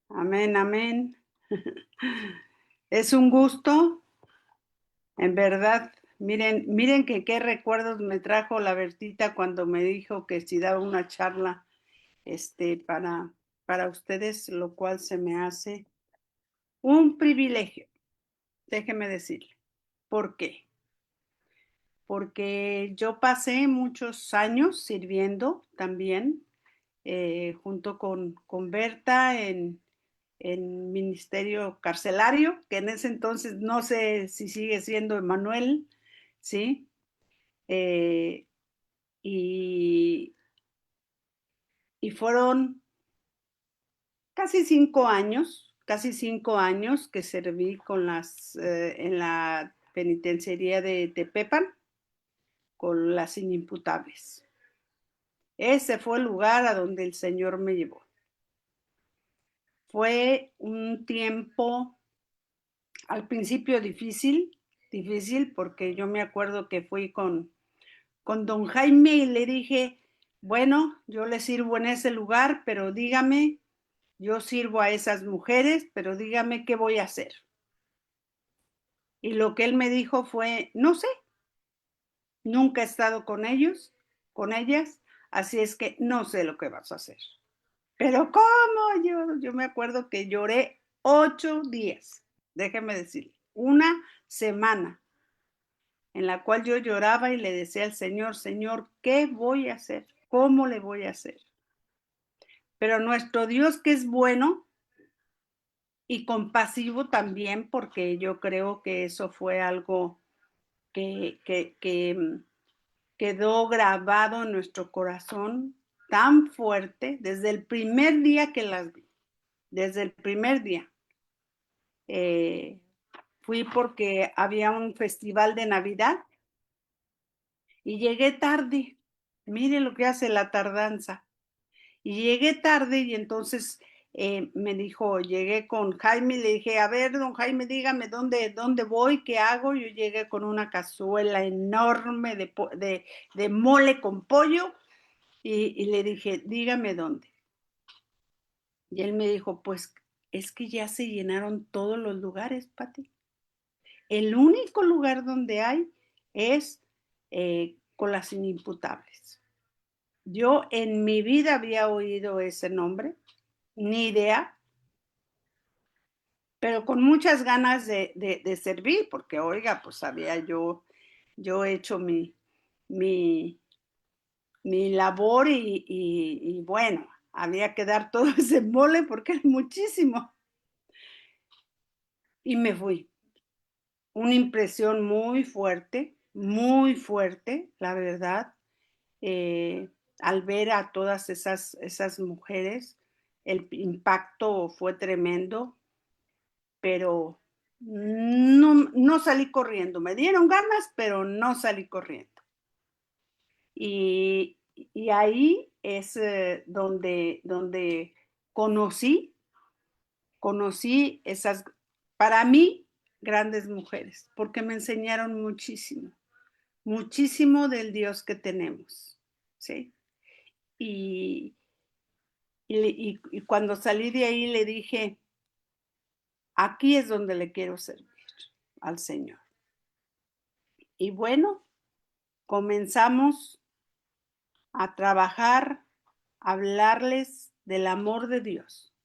Amén, amén. Es un gusto, en verdad. Miren que qué recuerdos me trajo la Bertita cuando me dijo que si daba una charla, para ustedes, lo cual se me hace un privilegio, déjeme decirle. ¿Por qué? Porque yo pasé muchos años sirviendo también, junto con Berta en ministerio carcelario, que en ese entonces no sé si sigue siendo Emanuel, ¿sí? Eh, y, y fueron casi 5 años que serví en la penitenciaría de Tepepan con las inimputables. Ese fue el lugar a donde el Señor me llevó. Fue un tiempo al principio difícil porque yo me acuerdo que fui con don Jaime y le dije, bueno, yo le sirvo en ese lugar, pero dígame, yo sirvo a esas mujeres, pero dígame qué voy a hacer. Y lo que él me dijo fue, no sé, nunca he estado con ellos, con ellas, así es que no sé lo que vas a hacer. Pero ¿cómo? Yo me acuerdo que lloré 8 días, déjeme decirle, una semana en la cual yo lloraba y le decía al Señor, Señor, ¿qué voy a hacer? ¿Cómo le voy a hacer? Pero nuestro Dios que es bueno y compasivo también, porque yo creo que eso fue algo que quedó grabado en nuestro corazón tan fuerte desde el primer día que las vi, desde el primer día. Fui porque había un festival de Navidad y llegué tarde. Mire lo que hace la tardanza. Y llegué tarde y entonces me dijo, llegué con Jaime y le dije, a ver, don Jaime, dígame dónde voy, qué hago. Yo llegué con una cazuela enorme de mole con pollo y le dije, dígame dónde. Y él me dijo, pues es que ya se llenaron todos los lugares, Pati. El único lugar donde hay es con las inimputables. Yo en mi vida había oído ese nombre, ni idea, pero con muchas ganas de servir, porque oiga, pues había yo hecho mi, mi labor y bueno, había que dar todo ese mole porque es muchísimo. Y me fui. Una impresión muy fuerte, la verdad, al ver a todas esas mujeres, el impacto fue tremendo, pero no salí corriendo. Me dieron ganas, pero no salí corriendo. Y ahí es donde conocí esas, para mí, grandes mujeres, porque me enseñaron muchísimo del Dios que tenemos, ¿sí? Y, y cuando salí de ahí le dije, aquí es donde le quiero servir al Señor. Y bueno, comenzamos a trabajar, a hablarles del amor de Dios.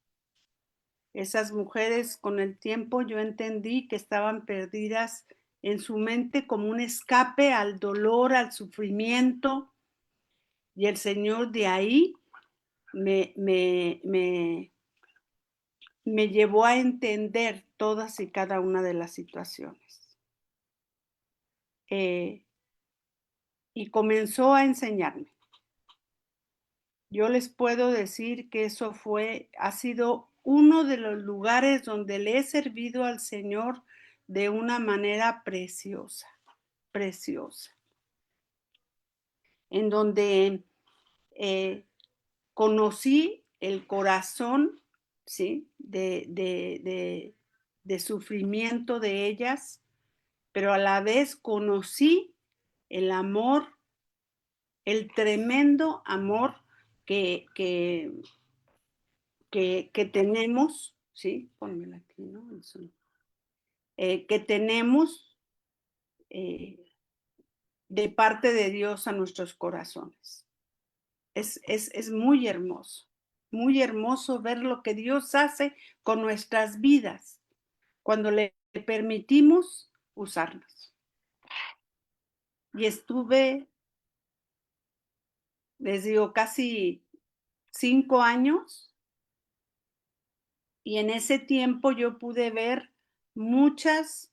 Esas mujeres con el tiempo yo entendí que estaban perdidas en su mente como un escape al dolor, al sufrimiento, y el Señor de ahí me llevó a entender todas y cada una de las situaciones. Y comenzó a enseñarme. Yo les puedo decir que ha sido uno de los lugares donde le he servido al Señor de una manera preciosa, preciosa, en donde conocí el corazón, ¿sí? De sufrimiento de ellas, pero a la vez conocí el amor, el tremendo amor que que tenemos, ¿sí? Pónmela aquí, ¿no? Que tenemos de parte de Dios a nuestros corazones. Es muy hermoso ver lo que Dios hace con nuestras vidas cuando le permitimos usarlas. Y estuve, les digo, casi 5 años, y en ese tiempo yo pude ver muchas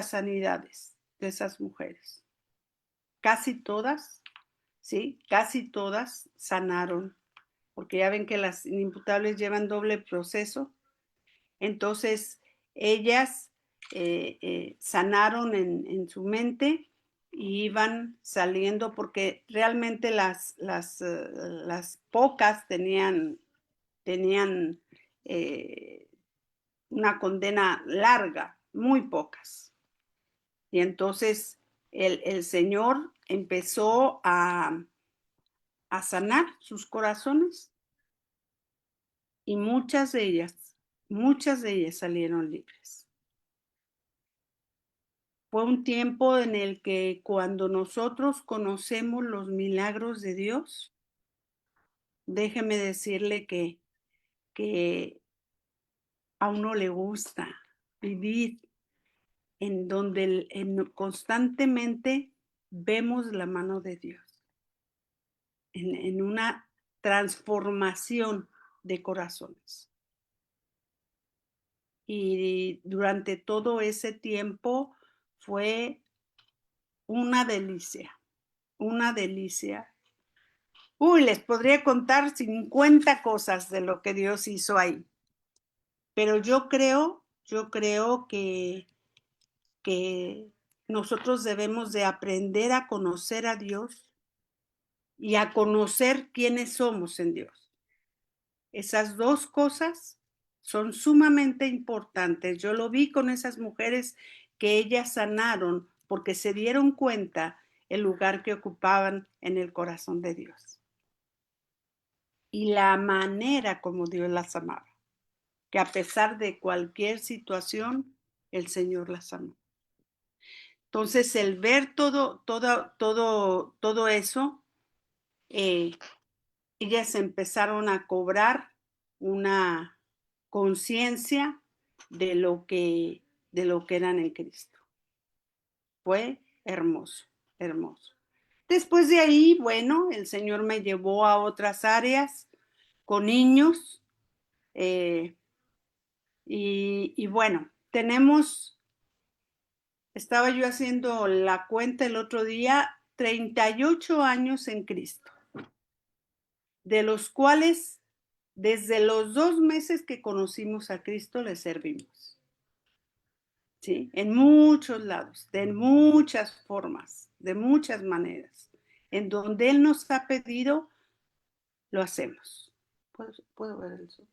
sanidades de esas mujeres. Casi todas, ¿sí? Casi todas sanaron, porque ya ven que las inimputables llevan doble proceso. Entonces, ellas sanaron en su mente y iban saliendo, porque realmente las pocas tenían una condena larga, muy pocas. Y entonces el Señor empezó a sanar sus corazones, y muchas de ellas salieron libres. Fue un tiempo en el que, cuando nosotros conocemos los milagros de Dios, déjeme decirle que a uno le gusta vivir en donde constantemente vemos la mano de Dios, en una transformación de corazones. Y durante todo ese tiempo fue una delicia, una delicia. Uy, les podría contar 50 cosas de lo que Dios hizo ahí. Pero yo creo que nosotros debemos de aprender a conocer a Dios y a conocer quiénes somos en Dios. Esas dos cosas son sumamente importantes. Yo lo vi con esas mujeres, que ellas sanaron porque se dieron cuenta el lugar que ocupaban en el corazón de Dios y la manera como Dios las amaba, que a pesar de cualquier situación, el Señor las amó. Entonces, el ver todo eso, ellas empezaron a cobrar una conciencia de lo que eran en Cristo. Fue hermoso, hermoso. Después de ahí, bueno, el Señor me llevó a otras áreas con niños, y bueno, estaba yo haciendo la cuenta el otro día, 38 años en Cristo, de los cuales desde los 2 meses que conocimos a Cristo le servimos. ¿Sí? En muchos lados, de muchas formas, de muchas maneras. En donde Él nos ha pedido, lo hacemos. ¿Puedo ver eso?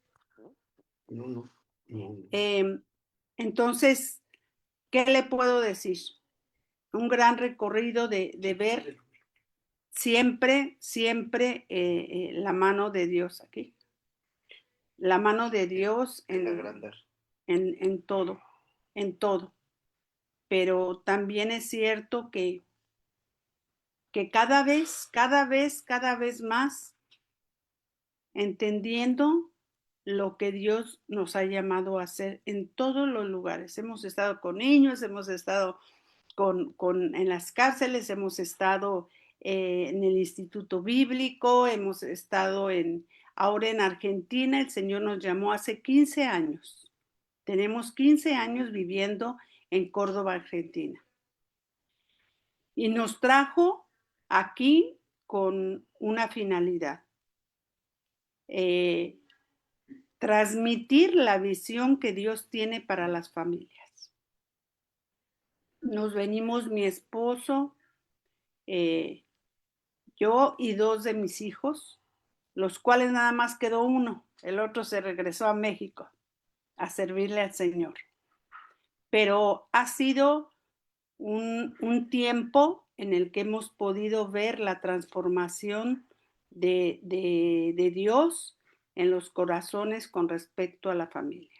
No. Entonces, ¿qué le puedo decir? Un gran recorrido de ver siempre la mano de Dios aquí. La mano de Dios en todo, en todo. Pero también es cierto que cada vez más, entendiendo lo que Dios nos ha llamado a hacer en todos los lugares. Hemos estado con niños, hemos estado en las cárceles, hemos estado en el Instituto Bíblico, hemos estado ahora en Argentina. El Señor nos llamó hace 15 años. Tenemos 15 años viviendo en Córdoba, Argentina. Y nos trajo aquí con una finalidad: transmitir la visión que Dios tiene para las familias. Nos venimos mi esposo, yo y 2 de mis hijos, los cuales nada más quedó uno, el otro se regresó a México a servirle al Señor. Pero ha sido un tiempo en el que hemos podido ver la transformación de Dios en los corazones con respecto a la familia.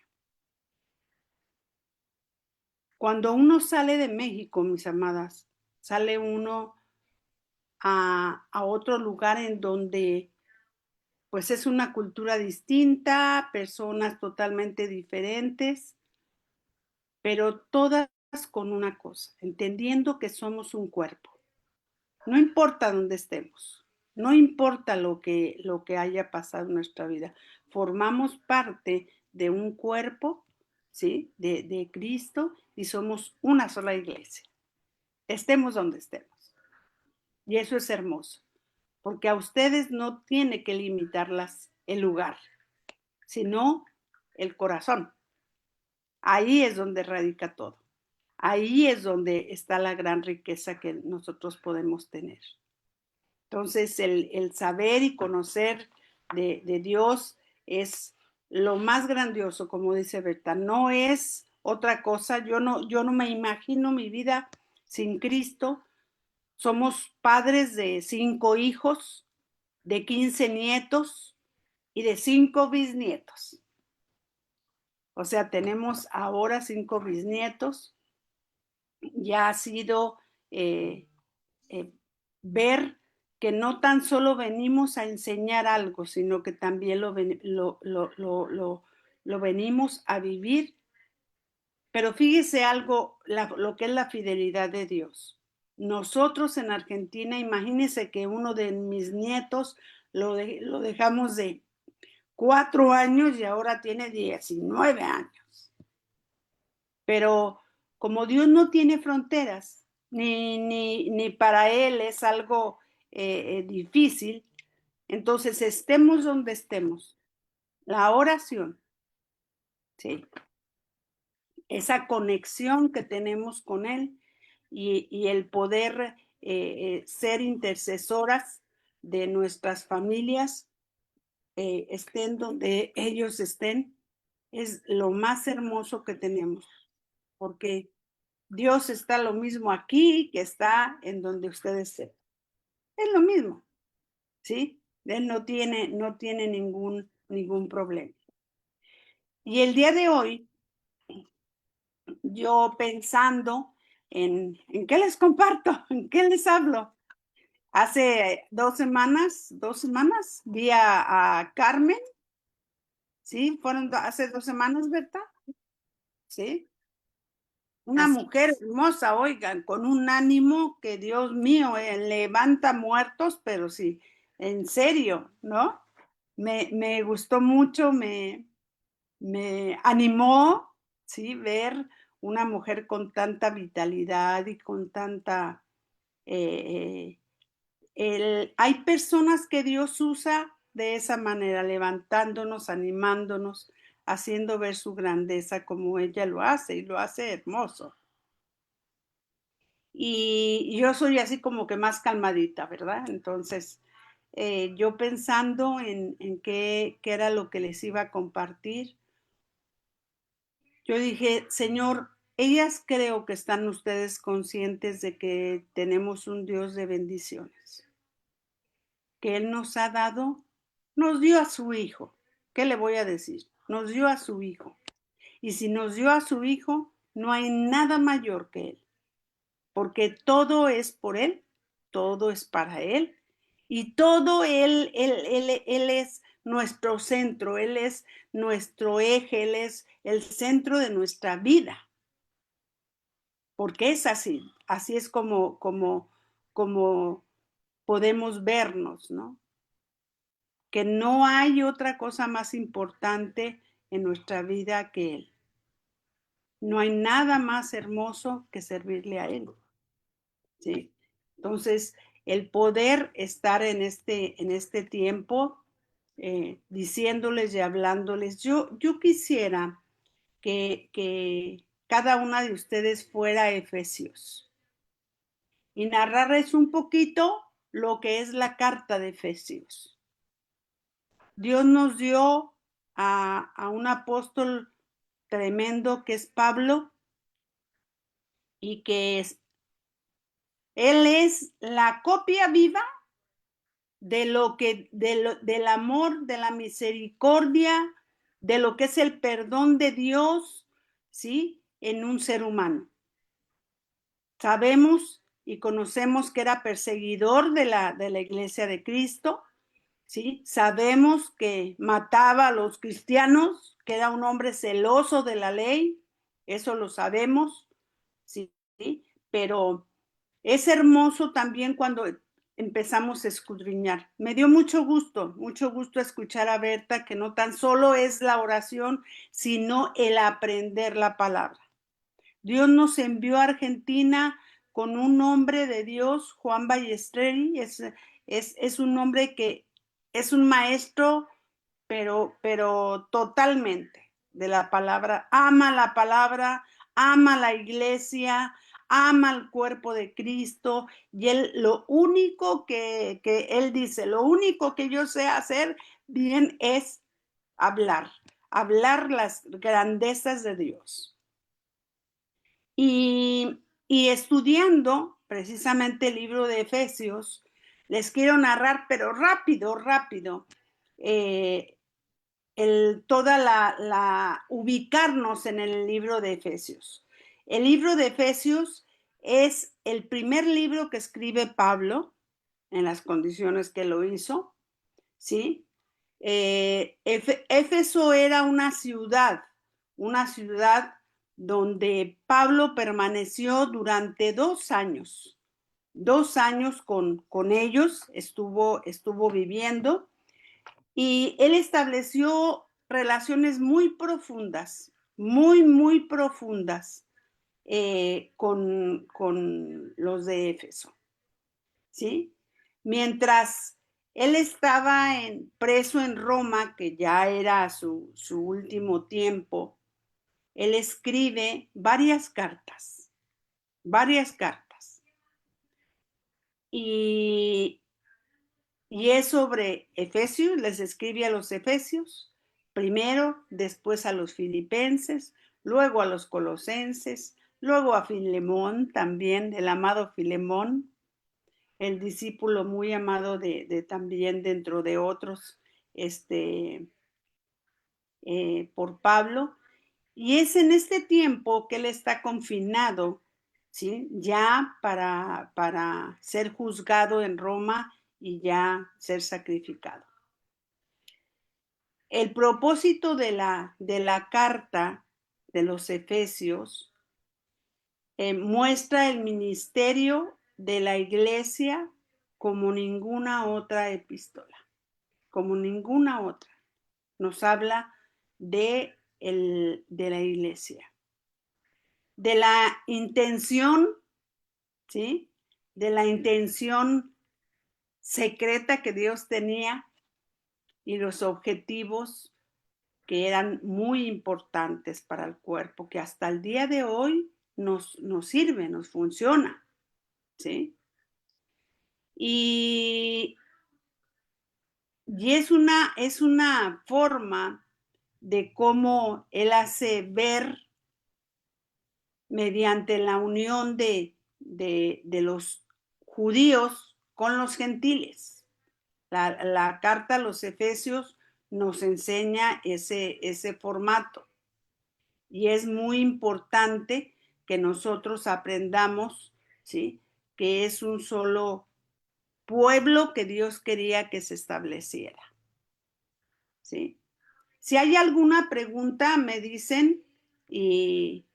Cuando uno sale de México, mis amadas, sale uno a otro lugar en donde pues es una cultura distinta, personas totalmente diferentes, pero todas con una cosa, entendiendo que somos un cuerpo. No importa dónde estemos, no importa lo que haya pasado en nuestra vida, formamos parte de un cuerpo, ¿sí? De Cristo y somos una sola iglesia, estemos donde estemos. Y eso es hermoso, porque a ustedes no tiene que limitarlas el lugar, sino el corazón. Ahí es donde radica todo. Ahí es donde está la gran riqueza que nosotros podemos tener. Entonces, el saber y conocer de Dios es lo más grandioso, como dice Berta. No es otra cosa. Yo no me imagino mi vida sin Cristo. Somos padres de 5 hijos, de 15 nietos y de 5 bisnietos. O sea, tenemos ahora 5 bisnietos. Ya ha sido eh, ver que no tan solo venimos a enseñar algo, sino que también lo venimos a vivir. Pero fíjese algo, lo que es la fidelidad de Dios. Nosotros en Argentina, imagínense que uno de mis nietos lo dejamos de 4 años y ahora tiene 19 años. Pero como Dios no tiene fronteras, ni para Él es algo difícil, entonces estemos donde estemos. La oración, ¿sí? Esa conexión que tenemos con Él y el poder ser intercesoras de nuestras familias, estén donde ellos estén, es lo más hermoso que tenemos, porque Dios está lo mismo aquí que está en donde ustedes estén. Es lo mismo, ¿sí? Él no tiene ningún problema. Y el día de hoy, yo pensando en qué les comparto, en qué les hablo. Hace 2 semanas, vi a Carmen, ¿sí? Fueron hace 2 semanas, ¿verdad? Sí. Una mujer hermosa, oigan, con un ánimo que Dios mío, levanta muertos, pero sí, en serio, ¿no? Me gustó mucho, me animó, ¿sí? Ver una mujer con tanta vitalidad y con tanta... hay personas que Dios usa de esa manera, levantándonos, animándonos, haciendo ver su grandeza como ella lo hace y lo hace hermoso. Y yo soy así como que más calmadita, ¿verdad? Entonces, yo pensando en qué era lo que les iba a compartir, yo dije, Señor, ellas creo que están ustedes conscientes de que tenemos un Dios de bendiciones, que Él nos ha dado, nos dio a su Hijo. ¿Qué le voy a decir? Nos dio a su Hijo. Y si nos dio a su Hijo, no hay nada mayor que Él, porque todo es por Él, todo es para Él, y todo Él es nuestro centro, Él es nuestro eje, Él es el centro de nuestra vida. Porque es así, así es como podemos vernos, ¿no? Que no hay otra cosa más importante en nuestra vida que Él. No hay nada más hermoso que servirle a Él, ¿sí? Entonces, el poder estar en este tiempo diciéndoles y hablándoles, yo quisiera que cada una de ustedes fuera a Efesios y narrarles un poquito lo que es la carta de Efesios. Dios nos dio a un apóstol tremendo que es Pablo y que él es la copia viva del amor, de la misericordia, de lo que es el perdón de Dios, ¿sí? En un ser humano. Sabemos y conocemos que era perseguidor de la iglesia de Cristo, ¿sí? Sabemos que mataba a los cristianos, que era un hombre celoso de la ley, eso lo sabemos, ¿sí? Pero es hermoso también cuando empezamos a escudriñar. Me dio mucho gusto escuchar a Berta, que no tan solo es la oración, sino el aprender la palabra. Dios nos envió a Argentina con un hombre de Dios, Juan Ballesteri, es un hombre que es un maestro, pero totalmente de la palabra, ama la iglesia, ama el cuerpo de Cristo, y él lo único que él dice, lo único que yo sé hacer bien es hablar las grandezas de Dios. Y estudiando precisamente el libro de Efesios, les quiero narrar, pero rápido, toda ubicarnos en el libro de Efesios. El libro de Efesios es el primer libro que escribe Pablo en las condiciones que lo hizo, ¿sí? Éfeso era una ciudad donde Pablo permaneció durante 2 años. 2 años con ellos estuvo viviendo, y él estableció relaciones muy profundas, muy profundas con los de Éfeso, ¿sí? Mientras él estaba preso en Roma, que ya era su último tiempo, él escribe varias cartas. Y es sobre Efesios, les escribe a los Efesios, primero, después a los Filipenses, luego a los Colosenses, luego a Filemón también, el amado Filemón, el discípulo muy amado de también dentro de otros, por Pablo. Y es en este tiempo que él está confinado, ¿sí? Ya para ser juzgado en Roma y ya ser sacrificado. El propósito de la carta de los Efesios muestra el ministerio de la iglesia como ninguna otra epístola, como ninguna otra. Nos habla de la iglesia, de la intención, ¿sí? De la intención secreta que Dios tenía y los objetivos que eran muy importantes para el cuerpo, que hasta el día de hoy nos sirve, nos funciona, ¿sí? Y es una forma de cómo él hace ver mediante la unión de los judíos con los gentiles. La carta a los Efesios nos enseña ese formato. Y es muy importante que nosotros aprendamos, ¿sí? Que es un solo pueblo que Dios quería que se estableciera, ¿sí? Si hay alguna pregunta, me dicen y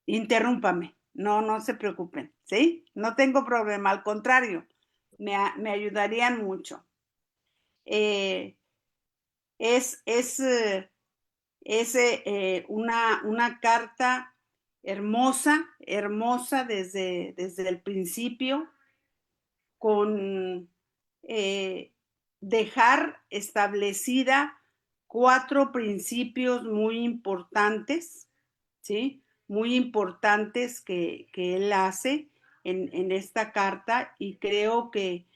interrúmpame. No se preocupen, ¿sí? No tengo problema, al contrario, me ayudarían mucho. Eh, es una carta hermosa desde el principio, con dejar establecida 4 principios muy importantes, ¿sí? Muy importantes que él hace en esta carta, y creo que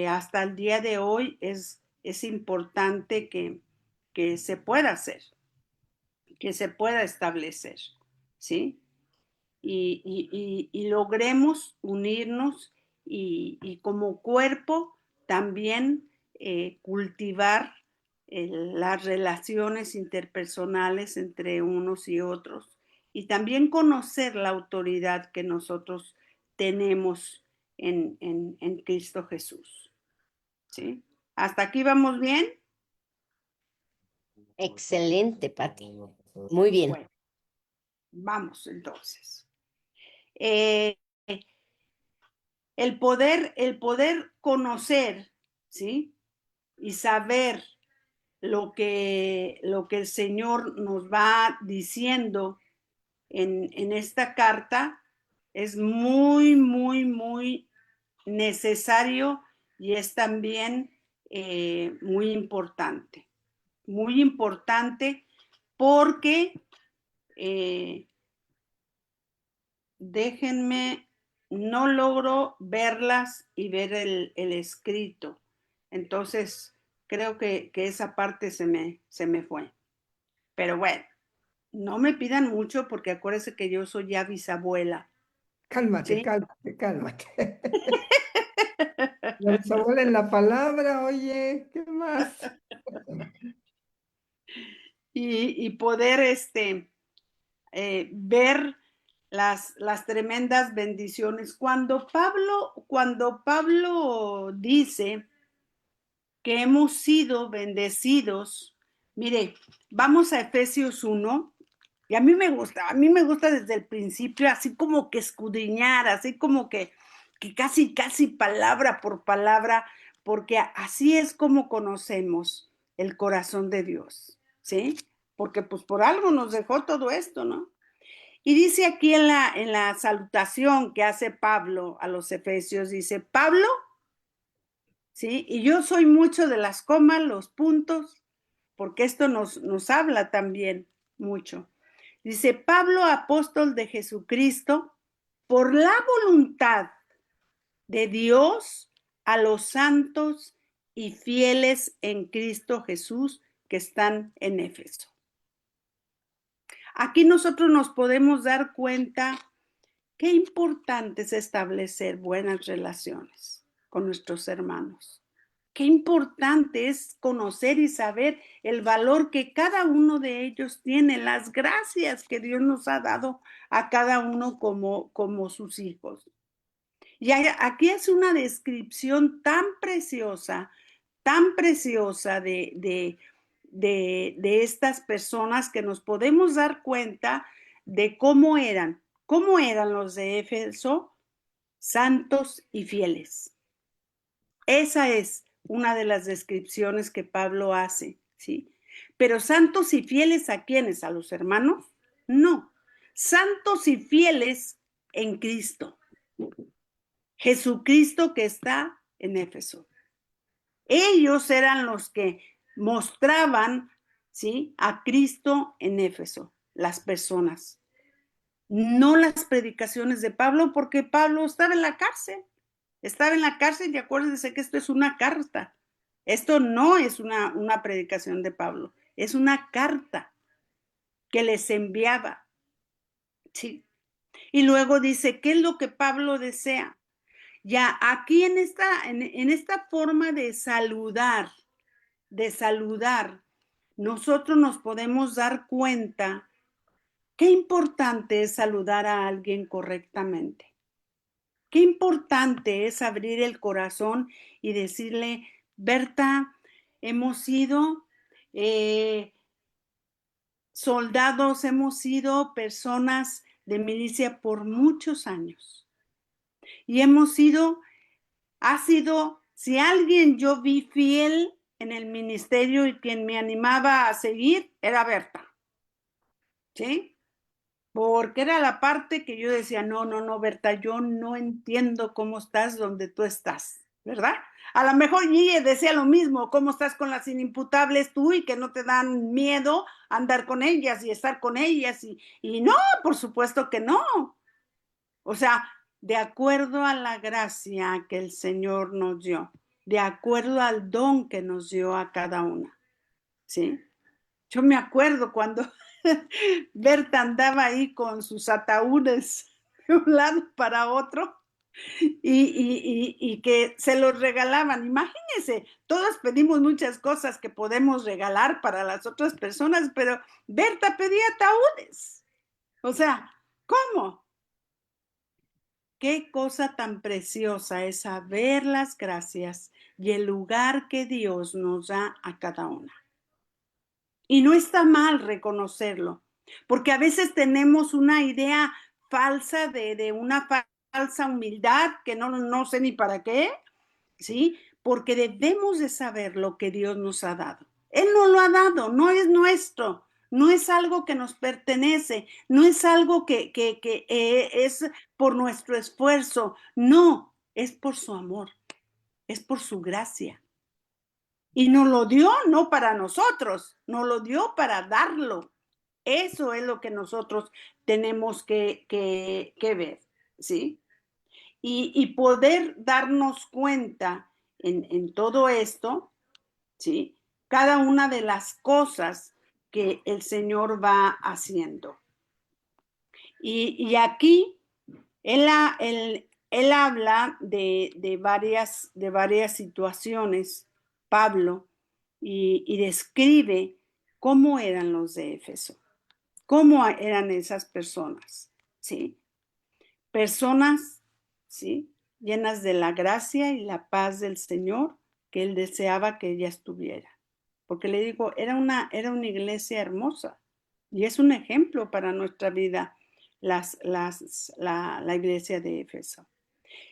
hasta el día de hoy es importante que se pueda hacer, que se pueda establecer, ¿sí? Y logremos unirnos y como cuerpo también cultivar las relaciones interpersonales entre unos y otros y también conocer la autoridad que nosotros tenemos en Cristo Jesús. ¿Sí? ¿Hasta aquí vamos bien? Excelente, Pati. Muy bien. Bueno, vamos entonces. Eh, el poder conocer, ¿sí? Y saber lo que el Señor nos va diciendo en esta carta es muy, muy, muy necesario y es también muy importante. Muy importante porque déjenme, no logro verlas y ver el escrito. Entonces, creo que esa parte se me fue. Pero bueno, no me pidan mucho porque acuérdense que yo soy ya bisabuela, Cálmate, ¿sí? cálmate, cálmate. La bisabuela en la palabra, oye, ¿qué más? Y poder ver las tremendas bendiciones. Cuando Pablo dice que hemos sido bendecidos, mire, vamos a Efesios 1, y a mí me gusta desde el principio, así como que escudriñar, así como que casi, casi palabra por palabra, porque así es como conocemos el corazón de Dios, ¿sí? Porque pues por algo nos dejó todo esto, ¿no? Y dice aquí en la salutación que hace Pablo a los efesios, dice, Pablo, ¿sí? Y yo soy mucho de las comas, los puntos, porque esto nos habla también mucho. Dice, Pablo, apóstol de Jesucristo, por la voluntad de Dios a los santos y fieles en Cristo Jesús que están en Éfeso. Aquí nosotros nos podemos dar cuenta qué importante es establecer buenas relaciones con nuestros hermanos. Qué importante es conocer y saber el valor que cada uno de ellos tiene, las gracias que Dios nos ha dado a cada uno como sus hijos. Y aquí es una descripción tan preciosa de estas personas que nos podemos dar cuenta de cómo eran los de Éfeso, santos y fieles. Esa es una de las descripciones que Pablo hace, ¿sí? Pero santos y fieles ¿a quiénes? ¿A los hermanos? No, santos y fieles en Cristo. Jesucristo que está en Éfeso. Ellos eran los que mostraban, ¿sí? A Cristo en Éfeso, las personas. No las predicaciones de Pablo, porque Pablo estaba en la cárcel. Estaba en la cárcel y acuérdense que esto es una carta. Esto no es una predicación de Pablo, es una carta que les enviaba. ¿Sí? Y luego dice, ¿qué es lo que Pablo desea? Ya aquí en esta forma de saludar, nosotros nos podemos dar cuenta qué importante es saludar a alguien correctamente. Qué importante es abrir el corazón y decirle, Berta, hemos sido soldados, hemos sido personas de milicia por muchos años. Y si alguien yo vi fiel en el ministerio y quien me animaba a seguir, era Berta. ¿Sí? Porque era la parte que yo decía, no, no, no, Berta, yo no entiendo cómo estás donde tú estás, ¿verdad? A lo mejor Guille decía lo mismo, cómo estás con las inimputables tú y que no te dan miedo andar con ellas y estar con ellas y no, por supuesto que no. O sea, de acuerdo a la gracia que el Señor nos dio, de acuerdo al don que nos dio a cada una, ¿sí? Yo me acuerdo cuando Berta andaba ahí con sus ataúdes de un lado para otro. y que se los regalaban. Imagínense, todos pedimos muchas cosas que podemos regalar para las otras personas, pero Berta pedía ataúdes. O sea, ¿cómo? Qué cosa tan preciosa es saber las gracias y el lugar que Dios nos da a cada una. Y no está mal reconocerlo, porque a veces tenemos una idea falsa de una falsa humildad que no sé ni para qué, ¿sí? Porque debemos de saber lo que Dios nos ha dado. Él nos lo ha dado, no es nuestro, no es algo que nos pertenece, no es algo que es por nuestro esfuerzo, no, es por su amor, es por su gracia. Y nos lo dio no para nosotros, nos lo dio para darlo. Eso es lo que nosotros tenemos que ver, ¿sí? Y poder darnos cuenta en todo esto, ¿sí? Cada una de las cosas que el Señor va haciendo. Y aquí él habla de varias situaciones, Pablo, y describe cómo eran los de Éfeso, cómo eran esas personas, ¿sí? Personas, ¿sí? Llenas de la gracia y la paz del Señor que él deseaba que ella estuviera. Porque le digo, era una iglesia hermosa y es un ejemplo para nuestra vida la iglesia de Éfeso.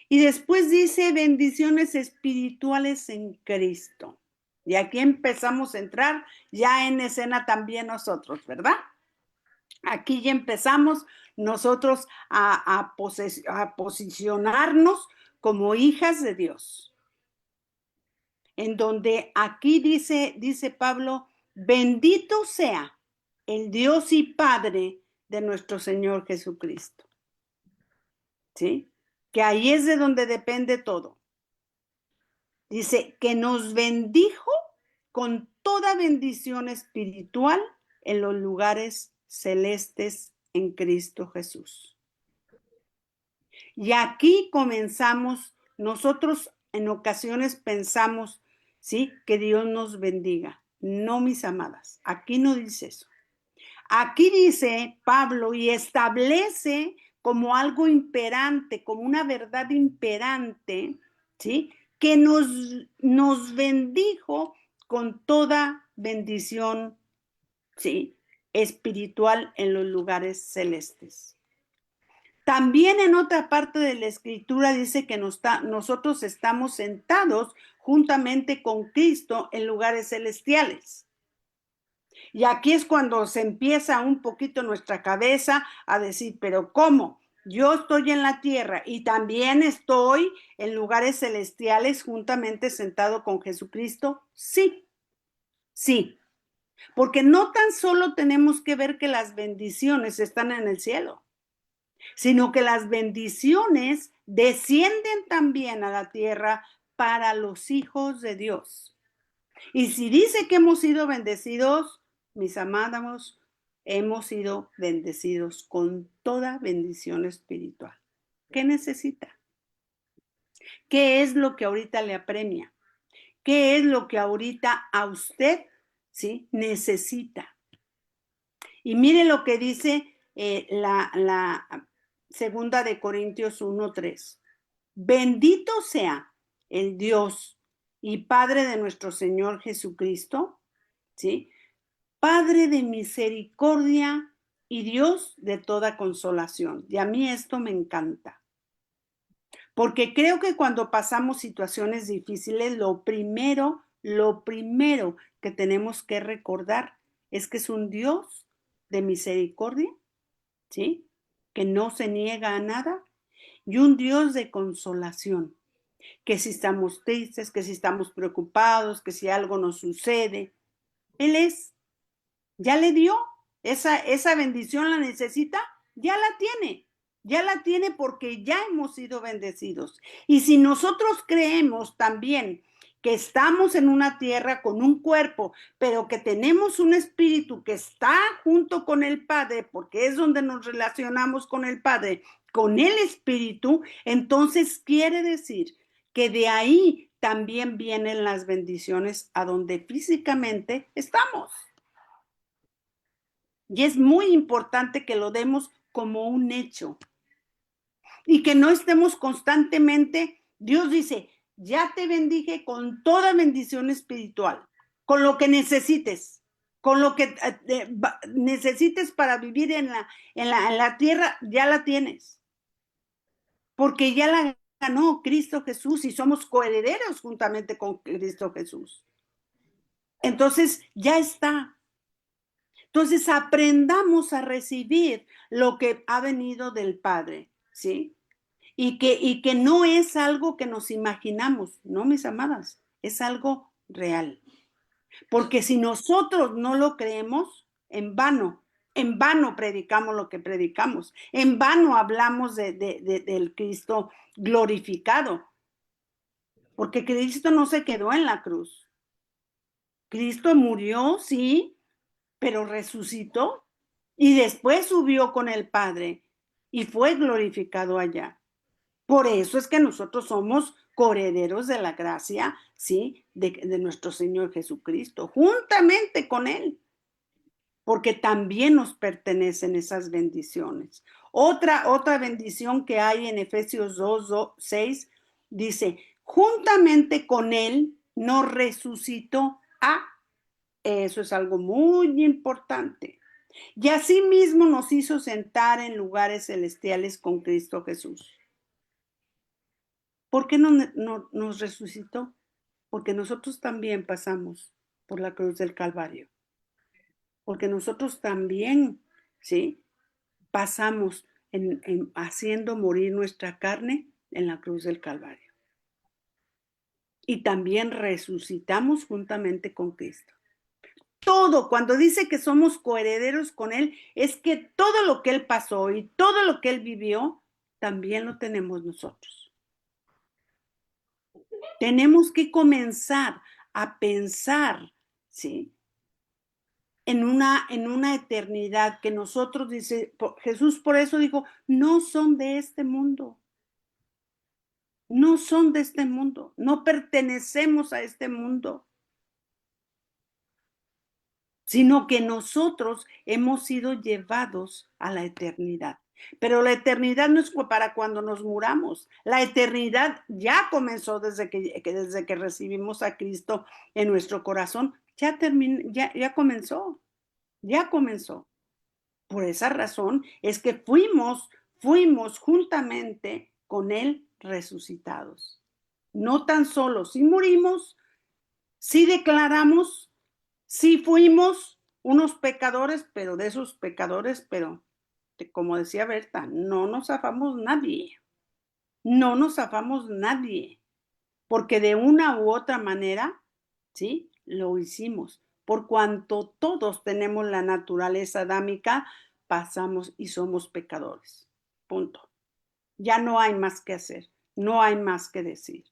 Y después dice bendiciones espirituales en Cristo. Y aquí empezamos a entrar ya en escena también nosotros, ¿verdad? Aquí ya empezamos nosotros a posicionarnos como hijas de Dios. En donde aquí dice Pablo, bendito sea el Dios y Padre de nuestro Señor Jesucristo. ¿Sí? Que ahí es de donde depende todo. Dice que nos bendijo con toda bendición espiritual en los lugares celestes en Cristo Jesús. Y aquí comenzamos, nosotros en ocasiones pensamos, ¿sí? Que Dios nos bendiga. No, mis amadas, aquí no dice eso. Aquí dice Pablo y establece como algo imperante, como una verdad imperante, ¿sí? Que nos bendijo con toda bendición, ¿sí? Espiritual en los lugares celestes. También en otra parte de la escritura dice que nosotros estamos sentados juntamente con Cristo en lugares celestiales. Y aquí es cuando se empieza un poquito nuestra cabeza a decir, pero ¿cómo? Yo estoy en la tierra y también estoy en lugares celestiales juntamente sentado con Jesucristo. Sí, sí, porque no tan solo tenemos que ver que las bendiciones están en el cielo, sino que las bendiciones descienden también a la tierra para los hijos de Dios. Y si dice que hemos sido bendecidos, mis amados, hemos sido bendecidos con toda bendición espiritual. ¿Qué necesita? ¿Qué es lo que ahorita le apremia? ¿Qué es lo que ahorita a usted, ¿sí? necesita? Y mire lo que dice la segunda de Corintios 1:3. Bendito sea el Dios y Padre de nuestro Señor Jesucristo, ¿sí? Padre de misericordia y Dios de toda consolación. Y a mí esto me encanta. Porque creo que cuando pasamos situaciones difíciles, lo primero que tenemos que recordar es que es un Dios de misericordia, ¿sí? Que no se niega a nada, y un Dios de consolación, que si estamos tristes, que si estamos preocupados, que si algo nos sucede, Él ya le dio, esa bendición la necesita, ya la tiene porque ya hemos sido bendecidos. Y si nosotros creemos también que estamos en una tierra con un cuerpo, pero que tenemos un espíritu que está junto con el Padre, porque es donde nos relacionamos con el Padre, con el espíritu, entonces quiere decir que de ahí también vienen las bendiciones a donde físicamente estamos. Y es muy importante que lo demos como un hecho y que no estemos constantemente, Dios dice, ya te bendije con toda bendición espiritual, con lo que necesites, con lo que necesites para vivir en la tierra, ya la tienes, porque ya la ganó Cristo Jesús y somos coherederos juntamente con Cristo Jesús. Entonces, ya está. Entonces, aprendamos a recibir lo que ha venido del Padre, ¿sí? Y que no es algo que nos imaginamos, no, mis amadas, es algo real. Porque si nosotros no lo creemos, en vano predicamos lo que predicamos, en vano hablamos del Cristo glorificado, porque Cristo no se quedó en la cruz. Cristo murió, sí, pero resucitó y después subió con el Padre y fue glorificado allá. Por eso es que nosotros somos coherederos de la gracia, ¿sí? De nuestro Señor Jesucristo, juntamente con Él, porque también nos pertenecen esas bendiciones. Otra bendición que hay en Efesios 6 dice, juntamente con Él nos resucitó a, eso es algo muy importante. Y asimismo nos hizo sentar en lugares celestiales con Cristo Jesús. ¿Por qué nos resucitó? Porque nosotros también pasamos por la cruz del Calvario. Porque nosotros también, ¿sí? Pasamos haciendo morir nuestra carne en la cruz del Calvario. Y también resucitamos juntamente con Cristo. Todo, cuando dice que somos coherederos con Él, es que todo lo que Él pasó y todo lo que Él vivió, también lo tenemos nosotros. Tenemos que comenzar a pensar, ¿sí? En una eternidad que nosotros, dice Jesús, por eso dijo, no son de este mundo. No son de este mundo. No pertenecemos a este mundo. Sino que nosotros hemos sido llevados a la eternidad. Pero la eternidad no es para cuando nos muramos. La eternidad ya comenzó desde que recibimos a Cristo en nuestro corazón. Ya comenzó. Ya comenzó. Por esa razón es que fuimos juntamente con Él resucitados. No tan solo si morimos, si declaramos, si fuimos unos pecadores, pero de esos pecadores, pero como decía Berta, no nos zafamos nadie. No nos zafamos nadie. Porque de una u otra manera, ¿sí? Lo hicimos. Por cuanto todos tenemos la naturaleza adámica, pasamos y somos pecadores. Punto. Ya no hay más que hacer, no hay más que decir.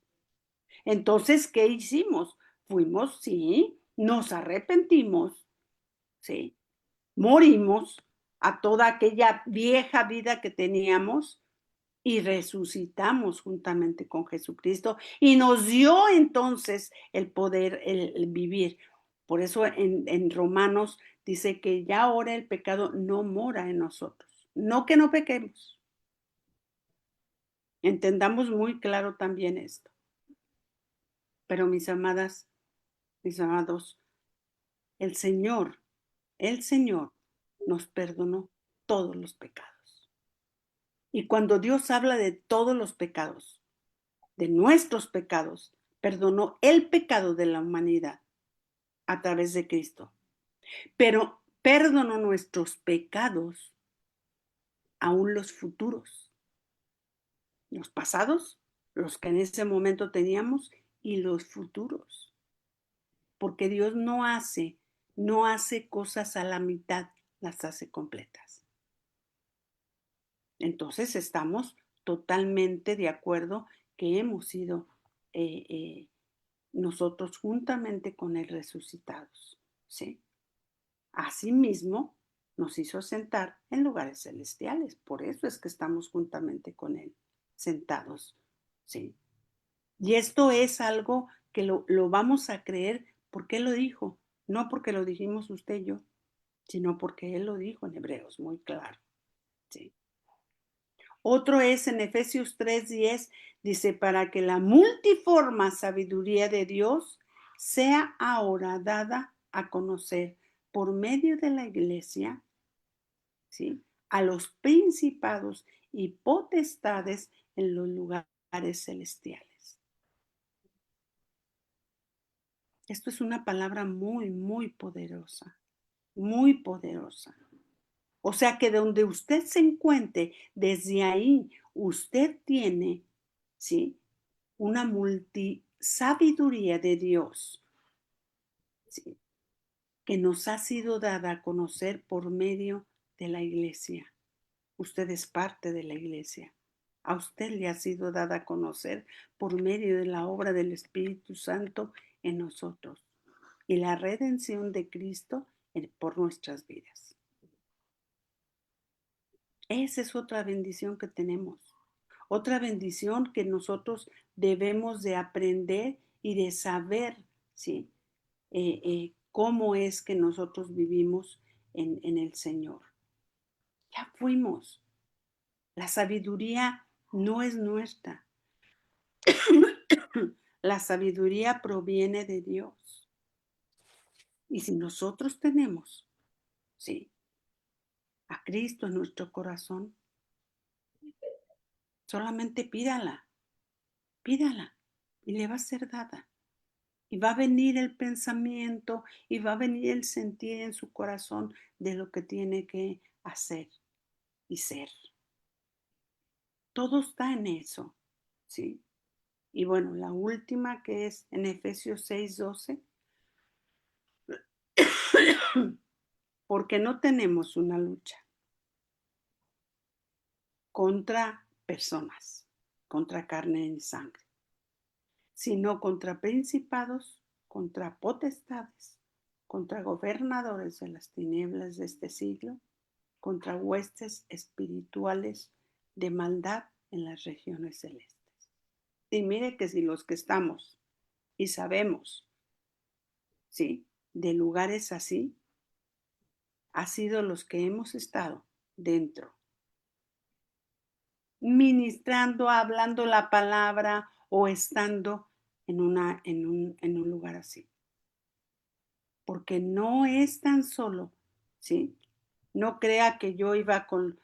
Entonces, ¿qué hicimos? Fuimos, sí, nos arrepentimos, ¿sí? Morimos a toda aquella vieja vida que teníamos y resucitamos juntamente con Jesucristo y nos dio entonces el poder, el vivir. Por eso en Romanos dice que ya ahora el pecado no mora en nosotros, no que no pequemos. Entendamos muy claro también esto. Pero mis amadas, mis amados, el Señor nos perdonó todos los pecados. Y cuando Dios habla de todos los pecados, de nuestros pecados, perdonó el pecado de la humanidad a través de Cristo. Pero perdonó nuestros pecados, aún los futuros, los pasados, los que en ese momento teníamos y los futuros. Porque Dios no hace cosas a la mitad, las hace completas. Entonces estamos totalmente de acuerdo que hemos sido nosotros juntamente con Él resucitados, ¿sí? Asimismo, nos hizo sentar en lugares celestiales. Por eso es que estamos juntamente con Él, sentados, ¿sí? Y esto es algo que lo vamos a creer porque Él lo dijo, no porque lo dijimos usted y yo, sino porque Él lo dijo en Hebreos, muy claro, ¿sí? Otro es en Efesios 3:10, dice, para que la multiforme sabiduría de Dios sea ahora dada a conocer por medio de la iglesia, ¿sí? A los principados y potestades en los lugares celestiales. Esto es una palabra muy, muy poderosa, muy poderosa. O sea que donde usted se encuentre, desde ahí usted tiene, ¿sí? Una multisabiduría de Dios, ¿sí? Que nos ha sido dada a conocer por medio de la iglesia. Usted es parte de la iglesia. A usted le ha sido dada a conocer por medio de la obra del Espíritu Santo en nosotros y la redención de Cristo por nuestras vidas. Esa es otra bendición que tenemos. Otra bendición que nosotros debemos de aprender y de saber, ¿sí? Cómo es que nosotros vivimos en el Señor. Ya fuimos. La sabiduría no es nuestra. La sabiduría proviene de Dios. Y si nosotros tenemos, ¿sí? A Cristo en nuestro corazón, solamente pídala y le va a ser dada. Y va a venir el pensamiento y va a venir el sentir en su corazón de lo que tiene que hacer y ser. Todo está en eso, ¿sí? Y bueno, la última que es en Efesios 6:12, porque no tenemos una lucha contra personas, contra carne y sangre, sino contra principados, contra potestades, contra gobernadores de las tinieblas de este siglo, contra huestes espirituales de maldad en las regiones celestes. Y mire que si los que estamos y sabemos, ¿sí? De lugares así, ha sido los que hemos estado dentro, ministrando, hablando la palabra o estando en un lugar así. Porque no es tan solo, ¿sí? No crea que yo iba con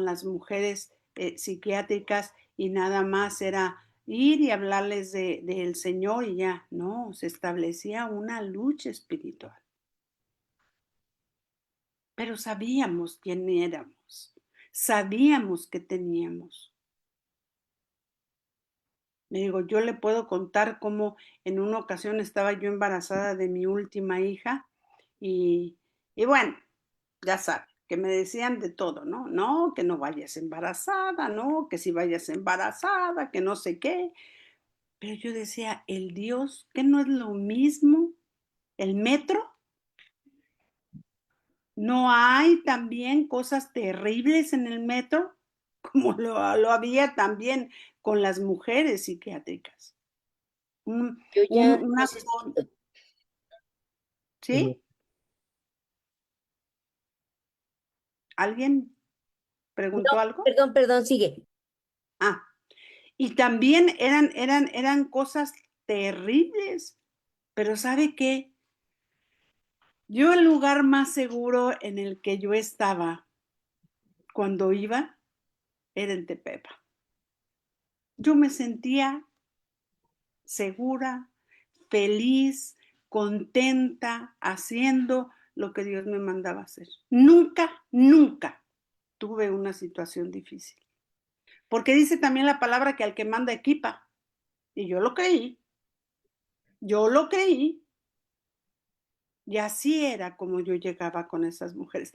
las mujeres psiquiátricas y nada más era ir y hablarles del Señor y ya. No, se establecía una lucha espiritual. Pero sabíamos quién éramos, sabíamos qué teníamos. Le digo, yo le puedo contar cómo en una ocasión estaba yo embarazada de mi última hija y, y bueno, ya sabe, que me decían de todo, ¿no? No, que no vayas embarazada, no, que si vayas embarazada, que no sé qué. Pero yo decía, el Dios, ¿qué no es lo mismo? ¿El metro? ¿No hay también cosas terribles en el metro? Como lo había también con las mujeres psiquiátricas. Yo ya no Una, necesito. ¿sí? ¿Alguien No, preguntó algo? perdón, sigue. Ah, y también eran cosas terribles, pero ¿sabe qué? Yo el lugar más seguro en el que yo estaba cuando iba era en Tepepa. Yo me sentía segura, feliz, contenta, haciendo lo que Dios me mandaba hacer. Nunca, nunca tuve una situación difícil. Porque dice también la palabra que al que manda equipa. Y yo lo creí. Yo lo creí. Y así era como yo llegaba con esas mujeres.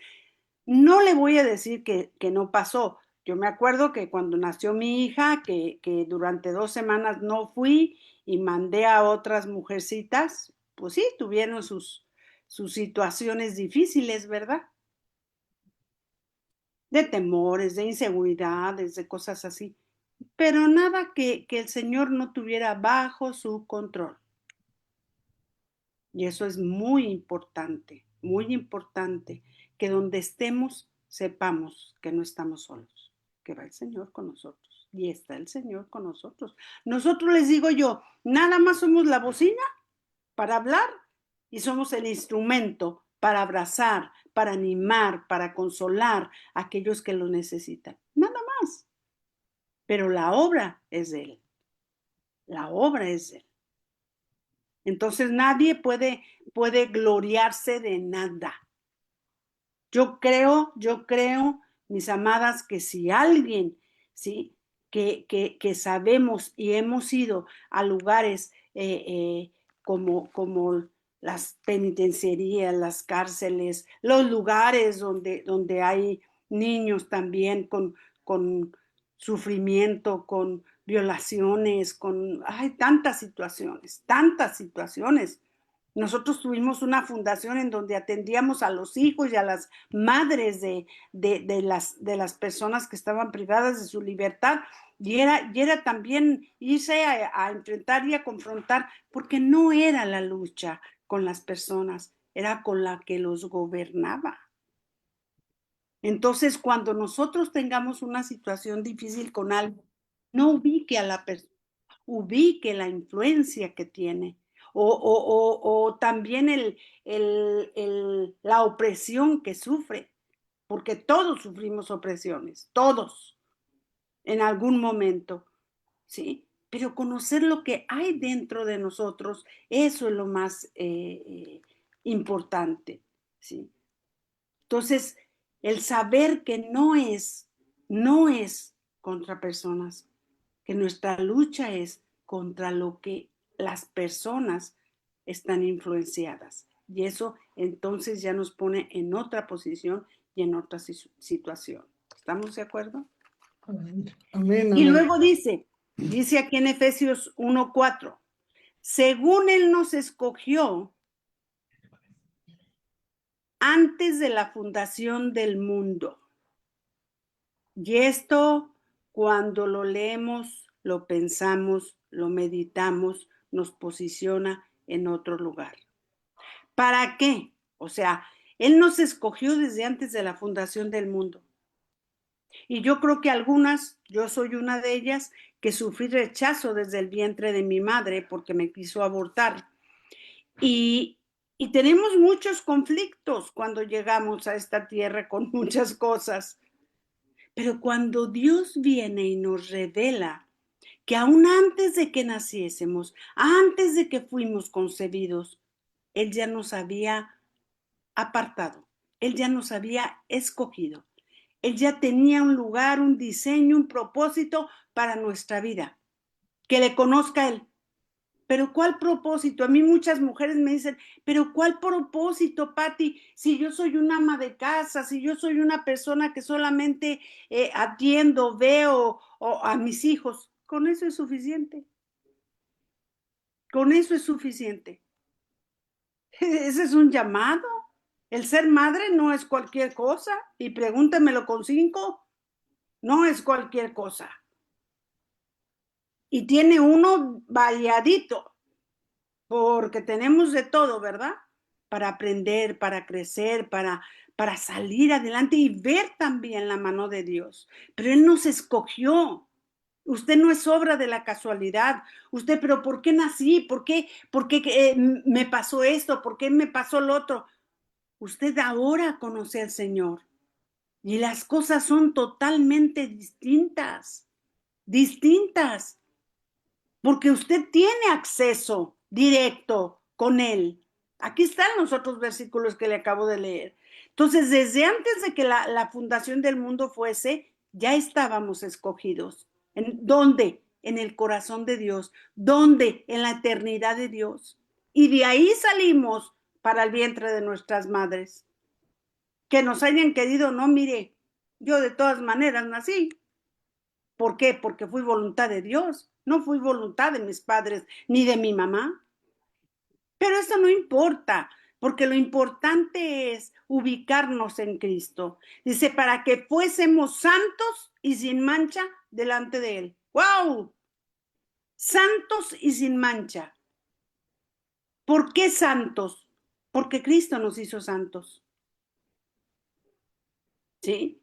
No le voy a decir que no pasó. Yo me acuerdo que cuando nació mi hija, que durante 2 semanas no fui y mandé a otras mujercitas, pues sí, tuvieron sus situaciones difíciles, ¿verdad? De temores, de inseguridades, de cosas así. Pero nada que el Señor no tuviera bajo su control. Y eso es muy importante, que donde estemos sepamos que no estamos solos, que va el Señor con nosotros y está el Señor con nosotros. Nosotros les digo yo, nada más somos la bocina para hablar y somos el instrumento para abrazar, para animar, para consolar a aquellos que lo necesitan. Nada más. Pero la obra es de Él. La obra es de Él. Entonces nadie puede gloriarse de nada. Yo creo, mis amadas, que si alguien, ¿sí? Que sabemos y hemos ido a lugares como las penitenciarías, las cárceles, los lugares donde hay niños también con sufrimiento, con violaciones, hay tantas situaciones, tantas situaciones. Nosotros tuvimos una fundación en donde atendíamos a los hijos y a las madres de las personas que estaban privadas de su libertad y era también irse a enfrentar y a confrontar, porque no era la lucha con las personas, era con la que los gobernaba. Entonces, cuando nosotros tengamos una situación difícil con algo, no ubique a la persona, ubique la influencia que tiene o también la opresión que sufre, porque todos sufrimos opresiones, todos, en algún momento, ¿sí? Pero conocer lo que hay dentro de nosotros, eso es lo más importante, ¿sí? Entonces, el saber que no es contra personas, que nuestra lucha es contra lo que las personas están influenciadas. Y eso entonces ya nos pone en otra posición y en otra situación. ¿Estamos de acuerdo? Amén, amén. Y luego dice aquí en Efesios 1:4, según Él nos escogió antes de la fundación del mundo. Y esto, cuando lo leemos, lo pensamos, lo meditamos, nos posiciona en otro lugar. ¿Para qué? O sea, Él nos escogió desde antes de la fundación del mundo. Y yo creo que algunas, yo soy una de ellas, que sufrí rechazo desde el vientre de mi madre porque me quiso abortar. Y tenemos muchos conflictos cuando llegamos a esta tierra con muchas cosas. Pero cuando Dios viene y nos revela que aún antes de que naciésemos, antes de que fuimos concebidos, Él ya nos había apartado, Él ya nos había escogido, Él ya tenía un lugar, un diseño, un propósito para nuestra vida, que le conozca a Él. Pero ¿cuál propósito? A mí muchas mujeres me dicen, pero ¿cuál propósito, Patti? Si yo soy una ama de casa, si yo soy una persona que solamente atiendo, veo a mis hijos, con eso es suficiente. Con eso es suficiente. Ese es un llamado. El ser madre no es cualquier cosa. Y pregúntemelo con 5, no es cualquier cosa. Y tiene uno variadito, porque tenemos de todo, ¿verdad? Para aprender, para crecer, para salir adelante y ver también la mano de Dios. Pero Él nos escogió. Usted no es obra de la casualidad. Usted, pero ¿por qué nací? ¿Por qué me pasó esto? ¿Por qué me pasó lo otro? Usted ahora conoce al Señor y las cosas son totalmente distintas, porque usted tiene acceso directo con Él. Aquí están los otros versículos que le acabo de leer. Entonces, desde antes de que la fundación del mundo fuese, ya estábamos escogidos. ¿En dónde? En el corazón de Dios. ¿Dónde? En la eternidad de Dios. Y de ahí salimos para el vientre de nuestras madres. Que nos hayan querido, no, mire, Yo de todas maneras nací. ¿Por qué? Porque fui voluntad de Dios, no fui voluntad de mis padres ni de mi mamá. Pero eso no importa, porque lo importante es ubicarnos en Cristo. Dice, para que fuésemos santos y sin mancha delante de Él. ¡Wow! Santos y sin mancha. ¿Por qué santos? Porque Cristo nos hizo santos. ¿Sí?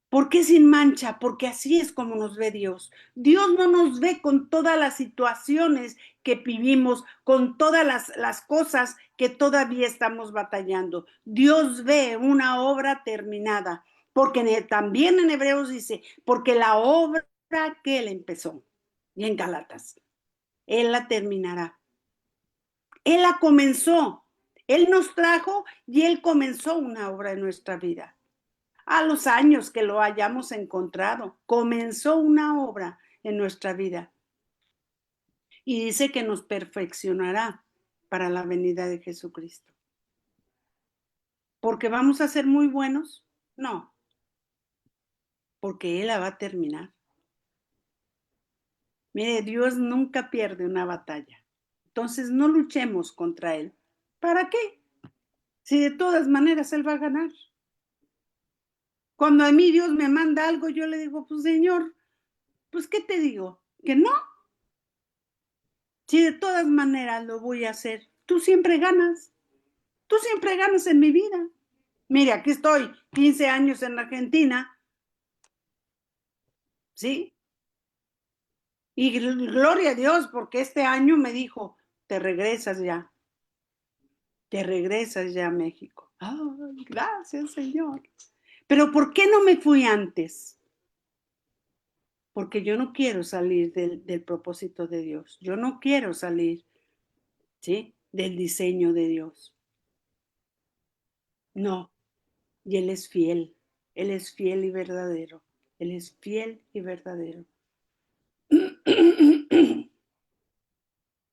¿Por qué sin mancha? Porque así es como nos ve Dios. Dios no nos ve con todas las situaciones que vivimos, con todas las cosas que todavía estamos batallando. Dios ve una obra terminada, porque también en Hebreos dice, porque la obra que Él empezó, y en Gálatas, Él la terminará. Él la comenzó. Él nos trajo y Él comenzó una obra en nuestra vida. A los años que lo hayamos encontrado, comenzó una obra en nuestra vida. Y dice que nos perfeccionará para la venida de Jesucristo. ¿Porque vamos a ser muy buenos? No, porque Él la va a terminar. Mire, Dios nunca pierde una batalla. Entonces no luchemos contra Él. ¿Para qué? Si de todas maneras Él va a ganar. Cuando a mí Dios me manda algo, yo le digo, pues Señor, pues ¿qué te digo? ¿Que no? Si de todas maneras lo voy a hacer, tú siempre ganas. Tú siempre ganas en mi vida. Mire, aquí estoy, 15 años en Argentina, ¿sí? Y gloria a Dios, porque este año me dijo, te regresas ya a México. Ay, gracias, Señor. Pero ¿por qué no me fui antes? Porque yo no quiero salir del propósito de Dios. Yo no quiero salir, ¿sí? Del diseño de Dios. No, y Él es fiel y verdadero, Él es fiel y verdadero.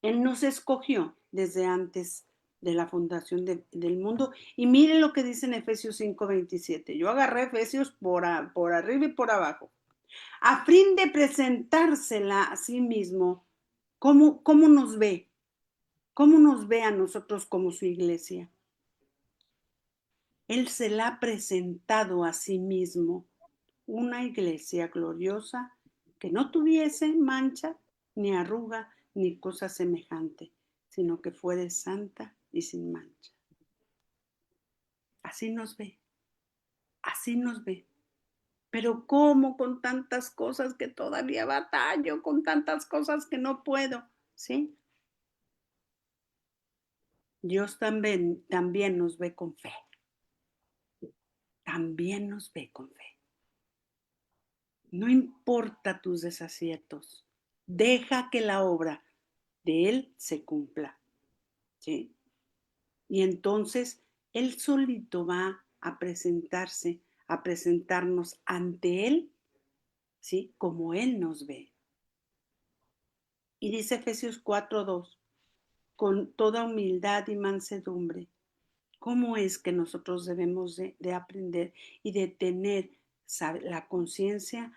Él nos escogió desde antes de la fundación del mundo. Y miren lo que dice en Efesios 5:27. Yo agarré Efesios por arriba y por abajo. A fin de presentársela a sí mismo, ¿cómo nos ve? ¿Cómo nos ve a nosotros como su iglesia? Él se la ha presentado a sí mismo, una iglesia gloriosa que no tuviese mancha, ni arruga, ni cosa semejante, sino que fuere santa y sin mancha. Así nos ve, así nos ve. Pero ¿cómo con tantas cosas que todavía batallo, con tantas cosas que no puedo? ¿Sí? Dios también nos ve con fe. También nos ve con fe. No importa tus desaciertos. Deja que la obra de Él se cumpla. ¿Sí? Y entonces Él solito va a presentarse, a presentarnos ante Él, ¿sí? Como Él nos ve. Y dice Efesios 4:2, con toda humildad y mansedumbre. ¿Cómo es que nosotros debemos de aprender y de tener la conciencia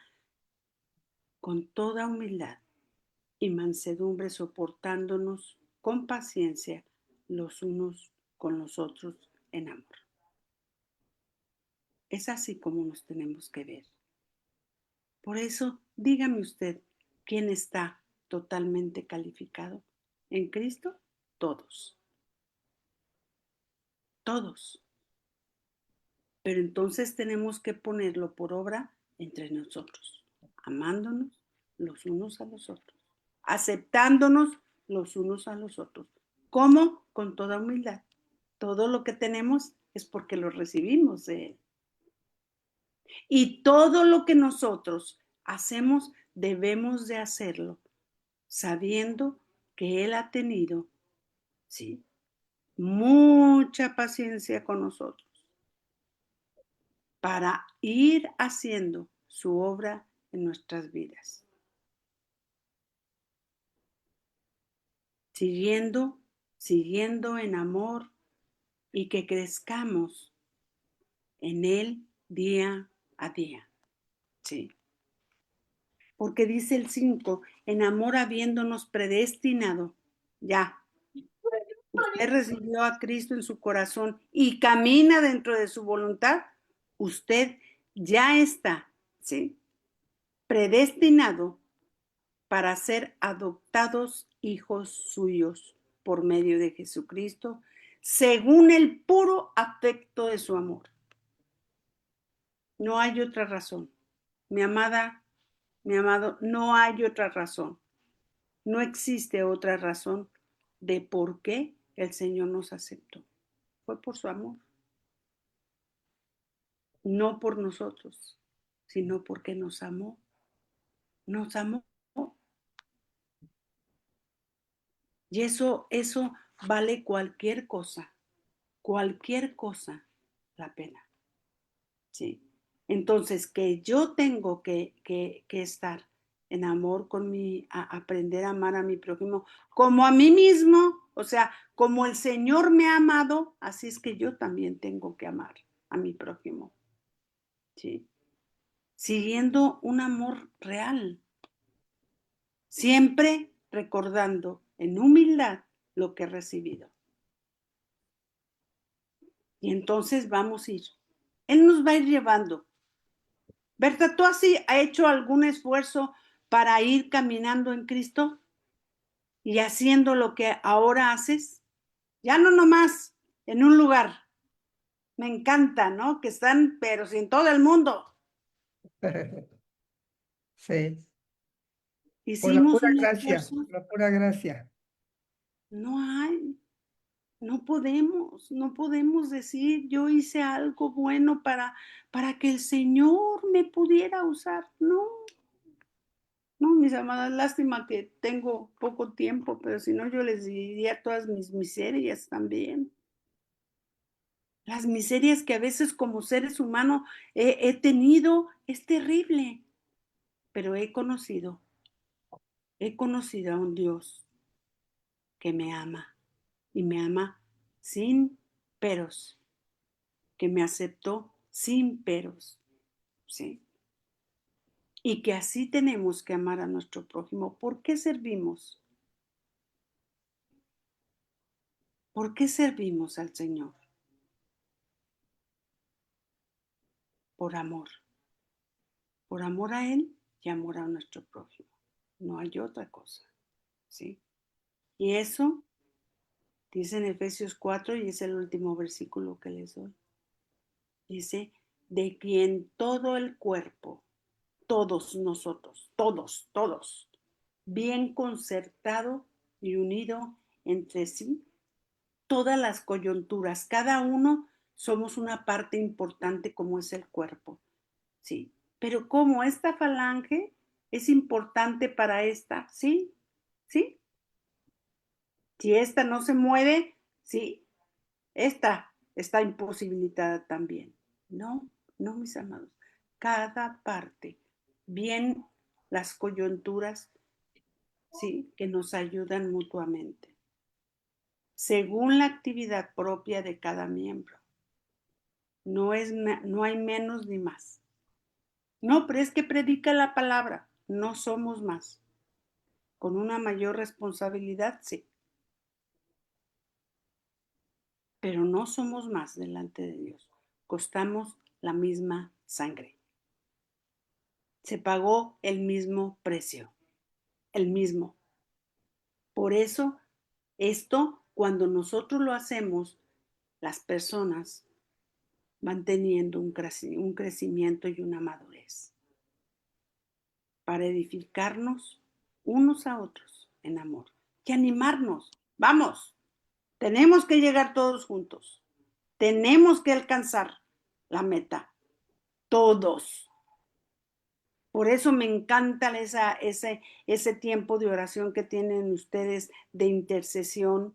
con toda humildad y mansedumbre, soportándonos con paciencia los unos con los otros en amor? Es así como nos tenemos que ver. Por eso, dígame usted, ¿quién está totalmente calificado? ¿En Cristo? Todos. Todos. Pero entonces tenemos que ponerlo por obra entre nosotros, amándonos los unos a los otros, aceptándonos los unos a los otros. ¿Cómo? Con toda humildad. Todo lo que tenemos es porque lo recibimos de Él. Y todo lo que nosotros hacemos, debemos de hacerlo sabiendo que Él ha tenido, sí, mucha paciencia con nosotros para ir haciendo su obra en nuestras vidas. Siguiendo en amor y que crezcamos en Él día a día. Sí. Porque dice el 5, en amor habiéndonos predestinado, ya. Usted recibió a Cristo en su corazón y camina dentro de su voluntad, usted ya está, ¿sí? Predestinado para ser adoptados hijos suyos por medio de Jesucristo, según el puro afecto de su amor. No hay otra razón. Mi amada, mi amado, no hay otra razón. No existe otra razón de por qué el Señor nos aceptó. Fue por su amor. No por nosotros, sino porque nos amó. Nos amó. Y eso vale cualquier cosa la pena. ¿Sí? Entonces, que yo tengo que estar en amor aprender a amar a mi prójimo como a mí mismo, o sea, como el Señor me ha amado, así es que yo también tengo que amar a mi prójimo. ¿Sí? Siguiendo un amor real, siempre recordando en humildad lo que he recibido. Y entonces vamos a ir. Él nos va a ir llevando. Berta, ¿tú has hecho algún esfuerzo para ir caminando en Cristo y haciendo lo que ahora haces? Ya no nomás en un lugar. Me encanta, ¿no? Que están, pero sin todo el mundo. Sí, por la Hicimos pura un gracia, esfuerzo. por la pura gracia. No hay. No podemos decir, yo hice algo bueno para que el Señor me pudiera usar. No, no, mis amadas, lástima que tengo poco tiempo, pero si no, yo les diría todas mis miserias también. Las miserias que a veces como seres humanos he tenido es terrible, pero he conocido a un Dios que me ama y me ama sin peros, que me aceptó sin peros, ¿sí? Y que así tenemos que amar a nuestro prójimo. ¿Por qué servimos? ¿Por qué servimos al Señor? Por amor a Él y amor a nuestro prójimo. No hay otra cosa, ¿sí? Y eso dice en Efesios 4 y es el último versículo que les doy. Dice, de quien todo el cuerpo, todos nosotros, todos, bien concertado y unido entre sí, todas las coyunturas, cada uno somos una parte importante como es el cuerpo, ¿sí? Pero como esta falange es importante para esta, ¿sí? ¿Sí? Si esta no se mueve, sí, esta está imposibilitada también. No, no, mis amados. Cada parte, bien las coyunturas, sí, que nos ayudan mutuamente, según la actividad propia de cada miembro. No hay menos ni más. No, pero es que predica la palabra. No somos más. Con una mayor responsabilidad, sí. Pero no somos más delante de Dios. Costamos la misma sangre. Se pagó el mismo precio. El mismo. Por eso, cuando nosotros lo hacemos, las personas van teniendo un crecimiento y una madurez para edificarnos unos a otros en amor y animarnos. Vamos, tenemos que llegar todos juntos. Tenemos que alcanzar la meta. Todos. Por eso me encanta ese tiempo de oración que tienen ustedes de intercesión.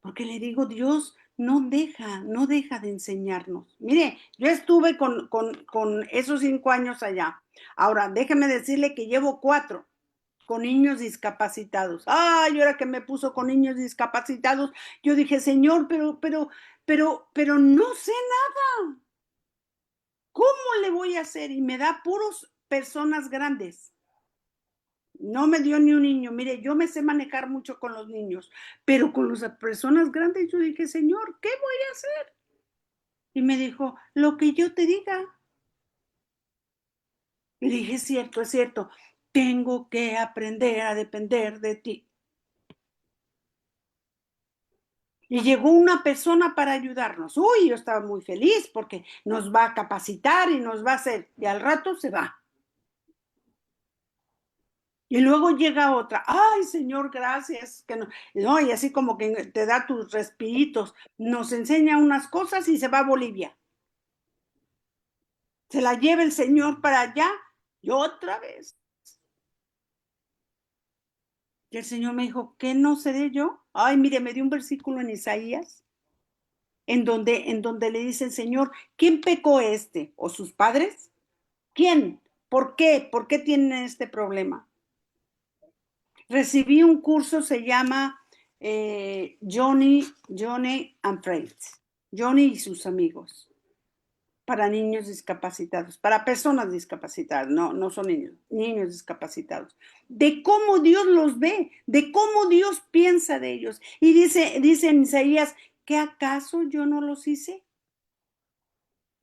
Porque le digo, Dios no deja de enseñarnos. Mire, yo estuve con esos 5 años allá. Ahora, déjeme decirle que llevo 4 con niños discapacitados. Ay, ahora que me puso con niños discapacitados, yo dije, Señor, pero no sé nada. voy a hacer? Y me da puros personas grandes. No me dio ni un niño. Mire, yo me sé manejar mucho con los niños, pero con las personas grandes yo dije, Señor, ¿qué voy a hacer? Y me dijo, lo que yo te diga. Y dije, es cierto, tengo que aprender a depender de ti. Y llegó una persona para ayudarnos. Uy, yo estaba muy feliz porque nos va a capacitar y nos va a hacer. Y al rato se va. Y luego llega otra. Ay, Señor, gracias. Que no, y así como que te da tus respiritos. Nos enseña unas cosas y se va a Bolivia. Se la lleva el Señor para allá y otra vez. Y el Señor me dijo, ¿qué no seré yo? Ay, mire, me dio un versículo en Isaías en donde le dicen, Señor, ¿quién pecó este? ¿O sus padres? ¿Quién? ¿Por qué? ¿Por qué tienen este problema? Recibí un curso, se llama Johnny and Friends, Johnny y sus amigos, para niños discapacitados, para personas discapacitadas, no son niños discapacitados, de cómo Dios los ve, de cómo Dios piensa de ellos. Y dice en Isaías, ¿qué acaso yo no los hice?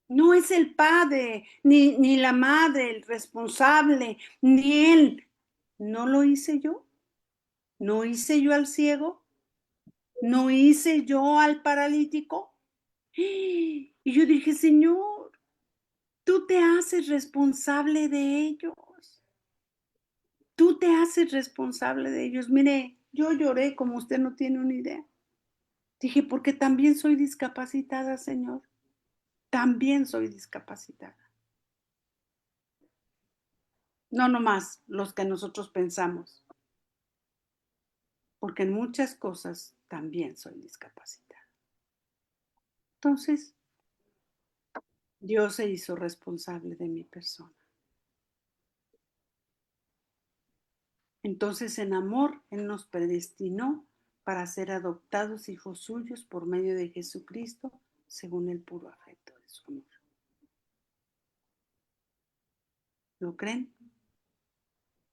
No es el padre, ni la madre, el responsable, ni él. ¿No lo hice yo? ¿No hice yo al ciego? ¿No hice yo al paralítico? Y yo dije, Señor, tú te haces responsable de ellos. Tú te haces responsable de ellos. Mire, yo lloré como usted no tiene una idea. Dije, porque también soy discapacitada, Señor. También soy discapacitada. No nomás los que nosotros pensamos, porque en muchas cosas también soy discapacitada. Entonces, Dios se hizo responsable de mi persona. Entonces, en amor, Él nos predestinó para ser adoptados hijos suyos por medio de Jesucristo, según el puro afecto de su amor. ¿Lo creen?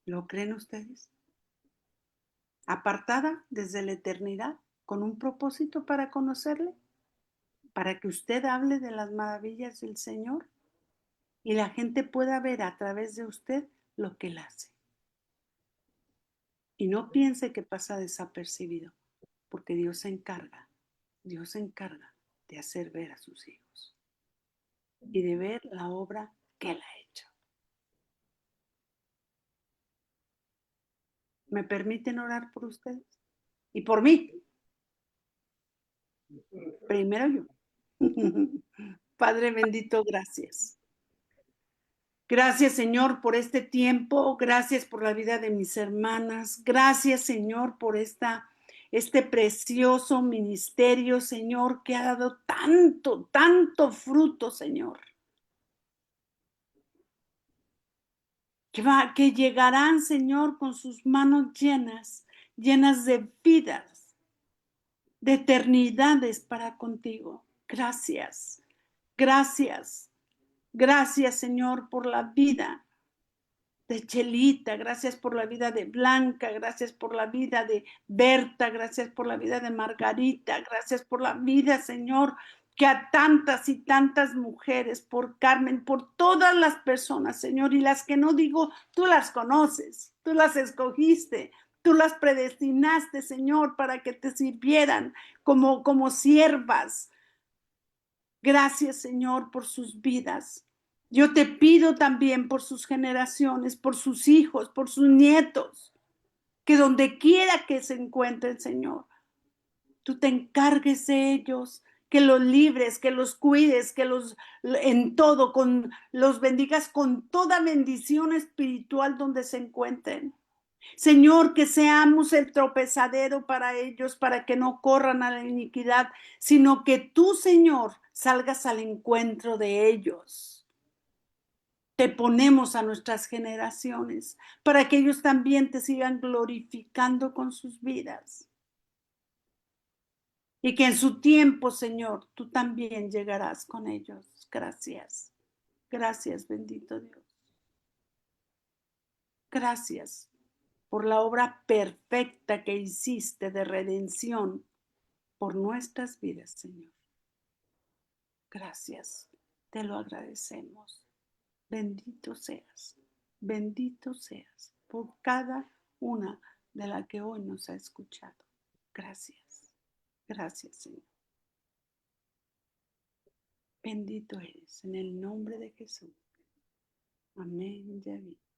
¿Lo creen ustedes? Apartada desde la eternidad, con un propósito para conocerle, para que usted hable de las maravillas del Señor y la gente pueda ver a través de usted lo que Él hace. Y no piense que pasa desapercibido, porque Dios se encarga de hacer ver a sus hijos y de ver la obra que Él ha hecho. ¿Me permiten orar por ustedes? Y por mí. Primero yo. Padre bendito, gracias. Gracias, Señor, por este tiempo. Gracias por la vida de mis hermanas. Gracias, Señor, por este precioso ministerio, Señor, que ha dado tanto fruto, Señor. Que llegarán, Señor, con sus manos llenas de vidas, de eternidades para contigo. Gracias, gracias, gracias, Señor, por la vida de Chelita, gracias por la vida de Blanca, gracias por la vida de Berta, gracias por la vida de Margarita, gracias por la vida, Señor, que a tantas y tantas mujeres, por Carmen, por todas las personas, Señor, y las que no digo, tú las conoces, tú las escogiste, tú las predestinaste, Señor, para que te sirvieran como siervas. Gracias, Señor, por sus vidas. Yo te pido también por sus generaciones, por sus hijos, por sus nietos, que donde quiera que se encuentren, Señor, tú te encargues de ellos, que los libres, que los cuides, que los en todo, los bendigas con toda bendición espiritual donde se encuentren. Señor, que seamos el tropezadero para ellos, para que no corran a la iniquidad, sino que tú, Señor, salgas al encuentro de ellos. Te ponemos a nuestras generaciones para que ellos también te sigan glorificando con sus vidas. Y que en su tiempo, Señor, tú también llegarás con ellos. Gracias. Gracias, bendito Dios. Gracias por la obra perfecta que hiciste de redención por nuestras vidas, Señor. Gracias, te lo agradecemos. Bendito seas por cada una de las que hoy nos ha escuchado. Gracias, gracias, Señor. Bendito eres en el nombre de Jesús. Amén y amén.